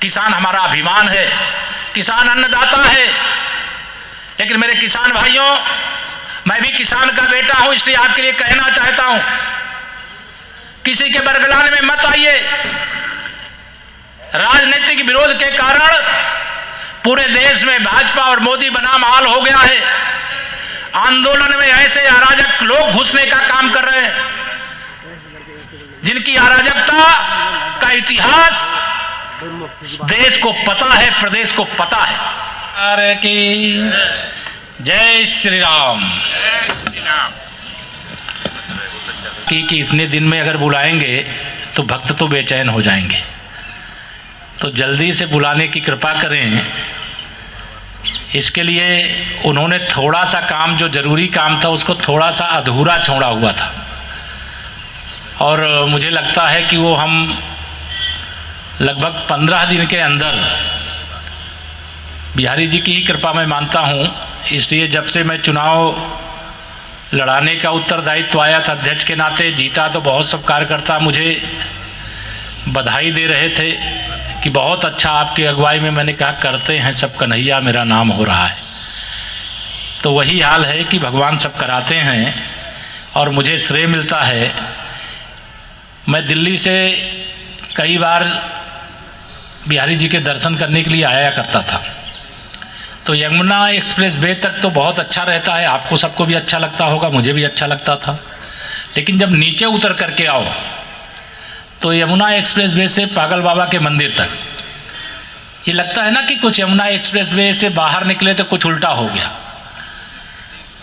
किसान हमारा अभिमान है, किसान अन्नदाता है। लेकिन मेरे किसान भाइयों, मैं भी किसान का बेटा हूं, इसलिए आपके लिए कहना चाहता हूं, किसी के बरगलाने में मत आइए। राजनीतिक विरोध के कारण पूरे देश में भाजपा और मोदी बनाम हाल हो गया है। आंदोलन में ऐसे अराजक लोग घुसने का काम कर रहे हैं जिनकी अराजकता का इतिहास देश को पता है, प्रदेश को पता है। अरे की जय श्री राम। कि इतने दिन में अगर बुलाएंगे तो भक्त तो बेचैन हो जाएंगे, तो जल्दी से बुलाने की कृपा करें। इसके लिए उन्होंने थोड़ा सा काम, जो जरूरी काम था, उसको थोड़ा सा अधूरा छोड़ा हुआ था, और मुझे लगता है कि वो हम लगभग 15 दिन के अंदर, बिहारी जी की ही कृपा मैं मानता हूँ। इसलिए जब से मैं चुनाव लड़ाने का उत्तरदायित्व आया था अध्यक्ष के नाते, जीता तो बहुत सब कार्यकर्ता मुझे बधाई दे रहे थे कि बहुत अच्छा आपकी अगुवाई में। मैंने कहा करते हैं सब, कन्हैया मेरा नाम हो रहा है। तो वही हाल है कि भगवान सब कराते हैं और मुझे श्रेय मिलता है। मैं दिल्ली से कई बार बिहारी जी के दर्शन करने के लिए आया करता था, तो यमुना एक्सप्रेस वे तक तो बहुत अच्छा रहता है, आपको सबको भी अच्छा लगता होगा, मुझे भी अच्छा लगता था। लेकिन जब नीचे उतर करके आओ तो यमुना एक्सप्रेस वे से पागल बाबा के मंदिर तक ये लगता है ना कि कुछ यमुना एक्सप्रेस वे से बाहर निकले तो कुछ उल्टा हो गया।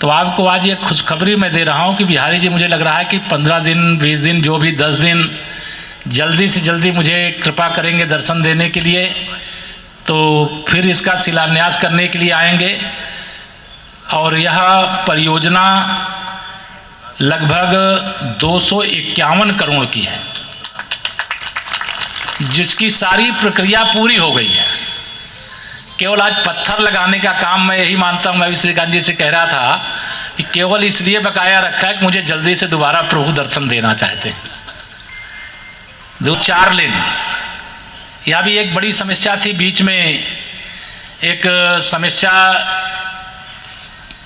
तो आपको आज ये खुशखबरी मैं दे रहा हूँ कि बिहारी जी, मुझे लग रहा है कि 15 दिन 20 दिन, जो भी 10 दिन, जल्दी से जल्दी मुझे कृपा करेंगे दर्शन देने के लिए, तो फिर इसका शिलान्यास करने के लिए आएंगे। और यह परियोजना लगभग 251 करोड़ की है, जिसकी सारी प्रक्रिया पूरी हो गई है। केवल आज पत्थर लगाने का काम, मैं यही मानता हूँ, मैं भी श्रीकांत जी से कह रहा था कि केवल इसलिए बकाया रखा है कि मुझे जल्दी से दोबारा प्रभु दर्शन देना चाहते हैं। 4 लेन, यह भी एक बड़ी समस्या थी। बीच में एक समस्या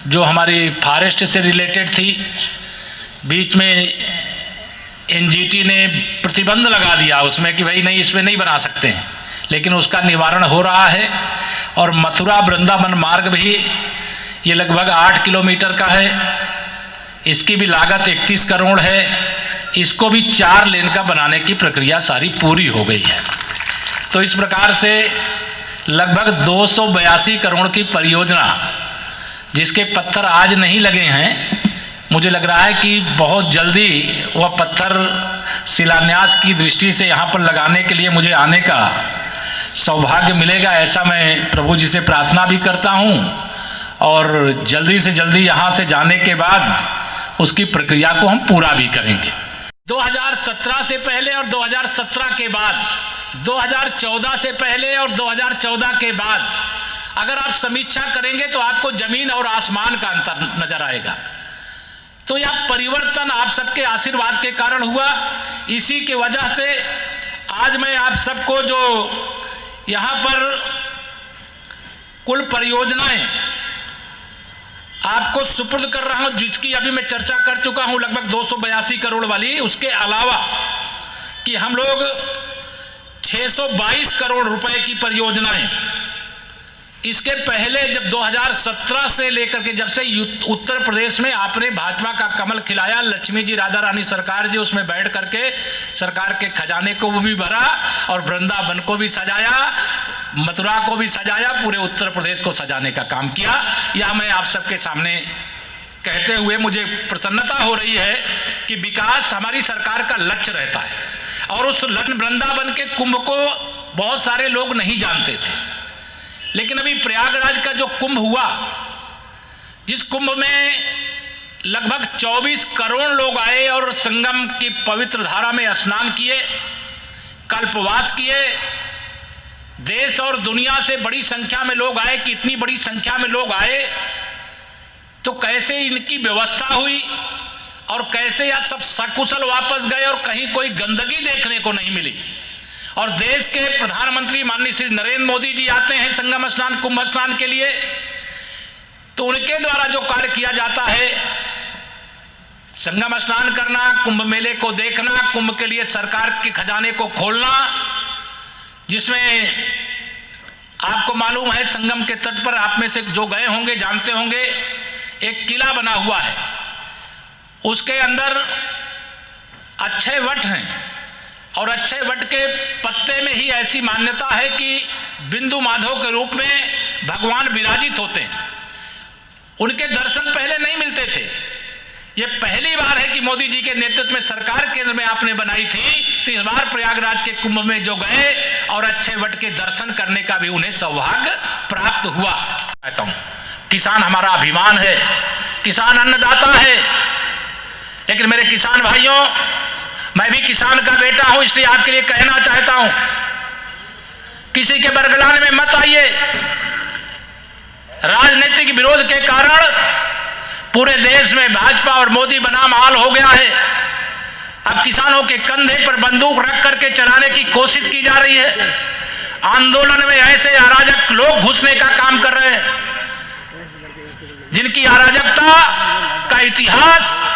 जो हमारी फॉरेस्ट से रिलेटेड थी, बीच में एनजीटी ने प्रतिबंध लगा दिया उसमें कि भाई नहीं, इसमें नहीं बना सकते हैं, लेकिन उसका निवारण हो रहा है। और मथुरा वृंदावन मार्ग भी ये लगभग 8 किलोमीटर का है, इसकी भी लागत 31 करोड़ है। इसको भी 4 लेन का बनाने की प्रक्रिया सारी पूरी हो गई है। तो इस प्रकार से लगभग 282 करोड़ की परियोजना, जिसके पत्थर आज नहीं लगे हैं, मुझे लग रहा है कि बहुत जल्दी वह पत्थर शिलान्यास की दृष्टि से यहाँ पर लगाने के लिए मुझे आने का सौभाग्य मिलेगा। ऐसा मैं प्रभु जी से प्रार्थना भी करता हूँ, और जल्दी से जल्दी यहाँ से जाने के बाद उसकी प्रक्रिया को हम पूरा भी करेंगे। 2017 से पहले और 2017 के बाद, 2014 से पहले और 2014 के बाद अगर आप समीक्षा करेंगे तो आपको जमीन और आसमान का अंतर नजर आएगा। तो यह परिवर्तन आप सबके आशीर्वाद के कारण हुआ। इसी के वजह से आज मैं आप सबको जो यहाँ पर कुल परियोजनाएं आपको सुपुर्द कर रहा हूं, जिसकी अभी मैं चर्चा कर चुका हूं, लगभग 282 करोड़ वाली। उसके अलावा कि हम लोग 622 करोड़ रुपए की परियोजनाएं, इसके पहले जब 2017 से लेकर के, जब से उत्तर प्रदेश में आपने भाजपा का कमल खिलाया, लक्ष्मी जी राधा रानी सरकार जी उसमें बैठ करके सरकार के खजाने को भी भरा और वृंदावन को भी सजाया, मथुरा को भी सजाया, पूरे उत्तर प्रदेश को सजाने का काम किया। यह मैं आप सबके सामने कहते हुए मुझे प्रसन्नता हो रही है कि विकास हमारी सरकार का लक्ष्य रहता है। और उस वृंदावन के कुंभ को बहुत सारे लोग नहीं जानते थे, लेकिन अभी प्रयागराज का जो कुंभ हुआ, जिस कुंभ में लगभग 24 करोड़ लोग आए और संगम की पवित्र धारा में स्नान किए, कल्पवास किए, देश और दुनिया से बड़ी संख्या में लोग आए। कि इतनी बड़ी संख्या में लोग आए तो कैसे इनकी व्यवस्था हुई और कैसे यह सब सकुशल वापस गए और कहीं कोई गंदगी देखने को नहीं मिली। और देश के प्रधानमंत्री माननीय श्री नरेंद्र मोदी जी आते हैं संगम स्नान कुंभ स्नान के लिए, तो उनके द्वारा जो कार्य किया जाता है, संगम स्नान करना, कुंभ मेले को देखना, कुंभ के लिए सरकार के खजाने को खोलना, जिसमें आपको मालूम है संगम के तट पर, आप में से जो गए होंगे जानते होंगे, एक किला बना हुआ है, उसके अंदर अक्षय वट हैं और अक्षय वट के पत्ते में ही ऐसी मान्यता है कि बिंदु माधव के रूप में भगवान विराजित होते हैं। उनके दर्शन पहले नहीं मिलते थे। ये पहली बार है कि मोदी जी के नेतृत्व में सरकार केंद्र में आपने बनाई थी, तो इस बार प्रयागराज के कुंभ में जो गए और अक्षय वट के दर्शन करने का भी उन्हें सौभाग्य प्राप्त हुआ। कहता हूं किसान हमारा अभिमान है, किसान अन्नदाता है, लेकिन मेरे किसान भाइयों, मैं भी किसान का बेटा हूं, इसलिए आपके लिए कहना चाहता हूं, किसी के बरगलाने में मत आइए। राजनीतिक विरोध के कारण पूरे देश में भाजपा और मोदी बनाम हाल हो गया है। अब किसानों के कंधे पर बंदूक रख करके चलाने की कोशिश की जा रही है। आंदोलन में ऐसे अराजक लोग घुसने का काम कर रहे हैं जिनकी अराजकता का इतिहास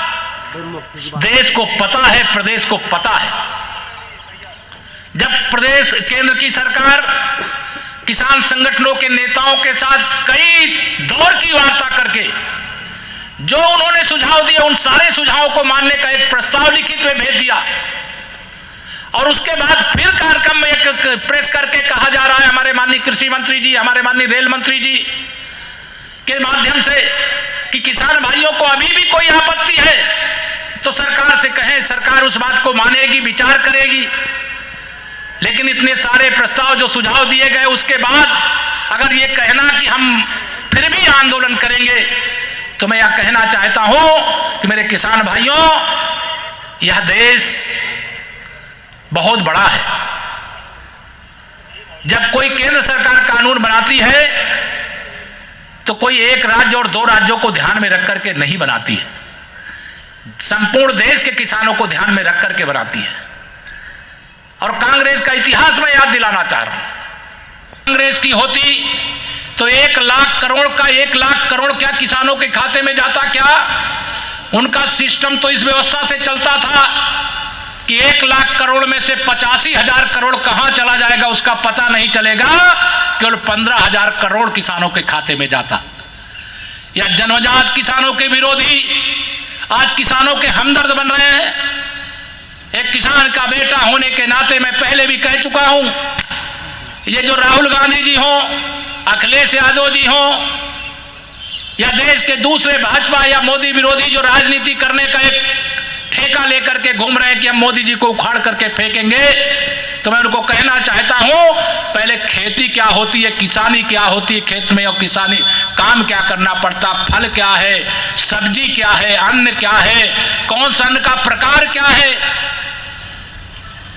देश को पता है, प्रदेश को पता है। जब प्रदेश केंद्र की सरकार किसान संगठनों के नेताओं के साथ कई दौर की वार्ता करके जो उन्होंने सुझाव दिए, उन सारे सुझावों को मानने का एक प्रस्ताव लिखित में भेज दिया, और उसके बाद फिर कार्यक्रम में एक प्रेस करके कहा जा रहा है हमारे माननीय कृषि मंत्री जी, हमारे माननीय रेल मंत्री जी के माध्यम से कि किसान भाइयों को अभी भी कोई आपत्ति है तो सरकार से कहें, सरकार उस बात को मानेगी, विचार करेगी। लेकिन इतने सारे प्रस्ताव जो सुझाव दिए गए, उसके बाद अगर ये कहना कि हम फिर भी आंदोलन करेंगे, तो मैं यह कहना चाहता हूं कि मेरे किसान भाइयों, यह देश बहुत बड़ा है। जब कोई केंद्र सरकार कानून बनाती है तो कोई एक राज्य और दो राज्यों को ध्यान में रख करके नहीं बनाती है, संपूर्ण देश के किसानों को ध्यान में रख करके बनाती है। और कांग्रेस का इतिहास मैं याद दिलाना चाह रहा हूं। कांग्रेस की होती तो 1 लाख करोड़ का 1 लाख करोड़ क्या किसानों के खाते में जाता क्या? उनका सिस्टम तो इस व्यवस्था से चलता था कि 1 लाख करोड़ में से 85,000 करोड़ कहां चला जाएगा उसका पता नहीं चलेगा, केवल 15,000 करोड़ किसानों के खाते में जाता। या जन्मजात किसानों के विरोधी आज किसानों के हमदर्द बन रहे हैं। एक किसान का बेटा होने के नाते मैं पहले भी कह चुका हूं, ये जो राहुल गांधी जी हो, अखिलेश यादव जी हो, या देश के दूसरे भाजपा या मोदी विरोधी जो राजनीति करने का एक ठेका लेकर के घूम रहे हैं कि हम मोदी जी को उखाड़ करके फेंकेंगे, तो मैं उनको कहना चाहता हूं, पहले खेती क्या होती है, किसानी क्या होती है, खेत में और किसानी काम क्या करना पड़ता, फल क्या है, सब्जी क्या है, अन्न क्या है, कौन सा अन्न का प्रकार क्या है,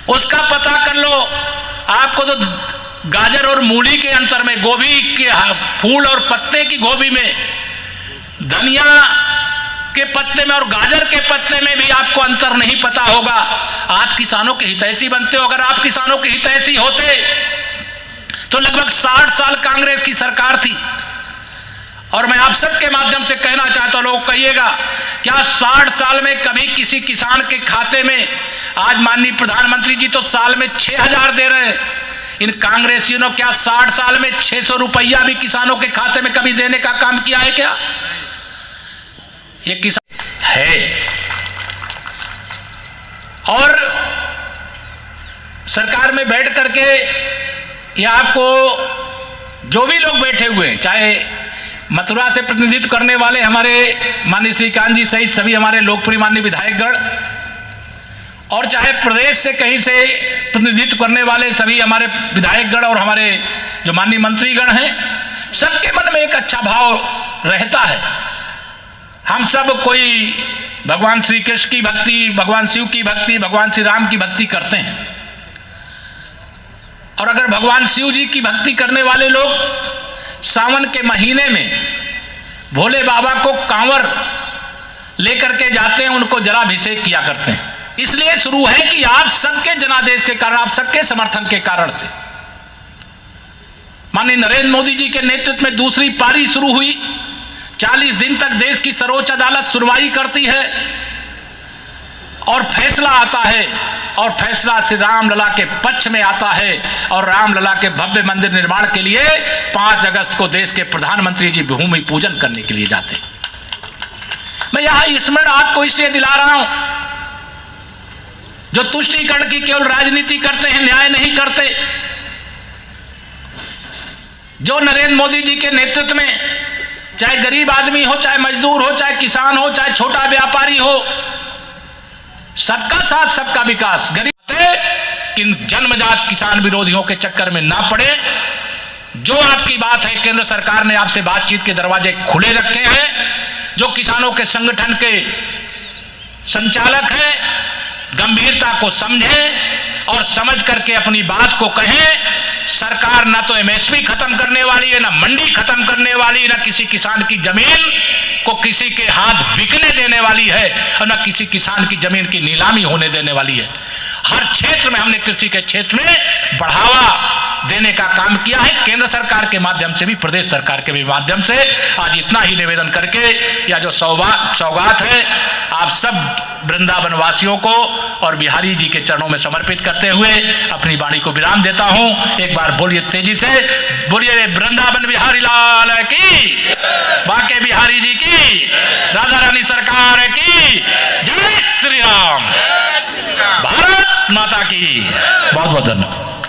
उसका पता कर लो। आपको तो गाजर और मूली के अंतर में, गोभी के फूल और पत्ते की गोभी में, धनिया के पत्ते में और गाजर के पत्ते में भी आपको अंतर नहीं पता होगा। आप किसानों के हितैषी बनते हो। अगर आप किसानों के हितैषी होते तो लगभग 60 साल कांग्रेस की सरकार थी। और मैं आप सबके माध्यम से कहना चाहता हूं, लोग कहिएगा क्या 60 साल में कभी किसी किसान के खाते में, आज माननीय प्रधानमंत्री जी तो साल में 6,000 दे रहे हैं, इन कांग्रेसियों ने क्या 60 साल में 600 रुपया भी किसानों के खाते में कभी देने का काम किया है क्या? ये किसान है। और सरकार में बैठ करके ये आपको जो भी लोग बैठे हुए हैं, चाहे मथुरा से प्रतिनिधित्व करने वाले हमारे माननीय श्रीकांत जी सहित सभी हमारे लोकप्रिय माननीय विधायकगण, और चाहे प्रदेश से कहीं से प्रतिनिधित्व करने वाले सभी हमारे विधायकगण और हमारे जो माननीय मंत्रीगण हैं, सबके मन में एक अच्छा भाव रहता है। हम सब कोई भगवान श्री कृष्ण की भक्ति, भगवान शिव की भक्ति, भगवान श्री राम की भक्ति करते हैं। और अगर भगवान शिव जी की भक्ति करने वाले लोग सावन के महीने में भोले बाबा को कांवर लेकर के जाते हैं, उनको जलाभिषेक किया करते हैं। इसलिए शुरू है कि आप सबके जनादेश के कारण, आप सबके समर्थन के कारण से माननीय नरेंद्र मोदी जी के नेतृत्व में दूसरी पारी शुरू हुई। 40 दिन तक देश की सर्वोच्च अदालत सुनवाई करती है और फैसला आता है, और फैसला श्री रामलला के पक्ष में आता है, और रामलला के भव्य मंदिर निर्माण के लिए 5 अगस्त को देश के प्रधानमंत्री जी भूमि पूजन करने के लिए जाते। मैं यहां स्मरण आपको इसलिए दिला रहा हूं, जो तुष्टीकरण की केवल राजनीति करते हैं, न्याय नहीं करते, जो नरेंद्र मोदी जी के नेतृत्व में चाहे गरीब आदमी हो, चाहे मजदूर हो, चाहे किसान हो, चाहे छोटा व्यापारी हो, सबका साथ सबका विकास, गरीब किन जन्मजात किसान विरोधियों के चक्कर में ना पड़े। जो आपकी बात है, केंद्र सरकार ने आपसे बातचीत के दरवाजे खुले रखे हैं। जो किसानों के संगठन के संचालक हैं, गंभीरता को समझें और समझ करके अपनी बात को कहें। सरकार ना तो एमएसपी खत्म करने वाली है, ना मंडी खत्म करने वाली, ना किसी किसान की जमीन को किसी के हाथ बिकने देने वाली है, और ना किसी किसान की जमीन की नीलामी होने देने वाली है। हर क्षेत्र में हमने कृषि के क्षेत्र में बढ़ावा देने का काम किया है, केंद्र सरकार के माध्यम से भी, प्रदेश सरकार के भी माध्यम से। आज इतना ही निवेदन करके या जो सौगात है आप सब वृंदावन वासियों को और बिहारी जी के चरणों में समर्पित करते हुए अपनी वाणी को विराम देता हूं। एक बार बोलिए तेजी से, बोलिए वृंदावन बिहारी लाल की, बांके बिहारी जी की, राधा रानी सरकार की जय श्री राम, भारत माता की। बहुत बहुत धन्यवाद।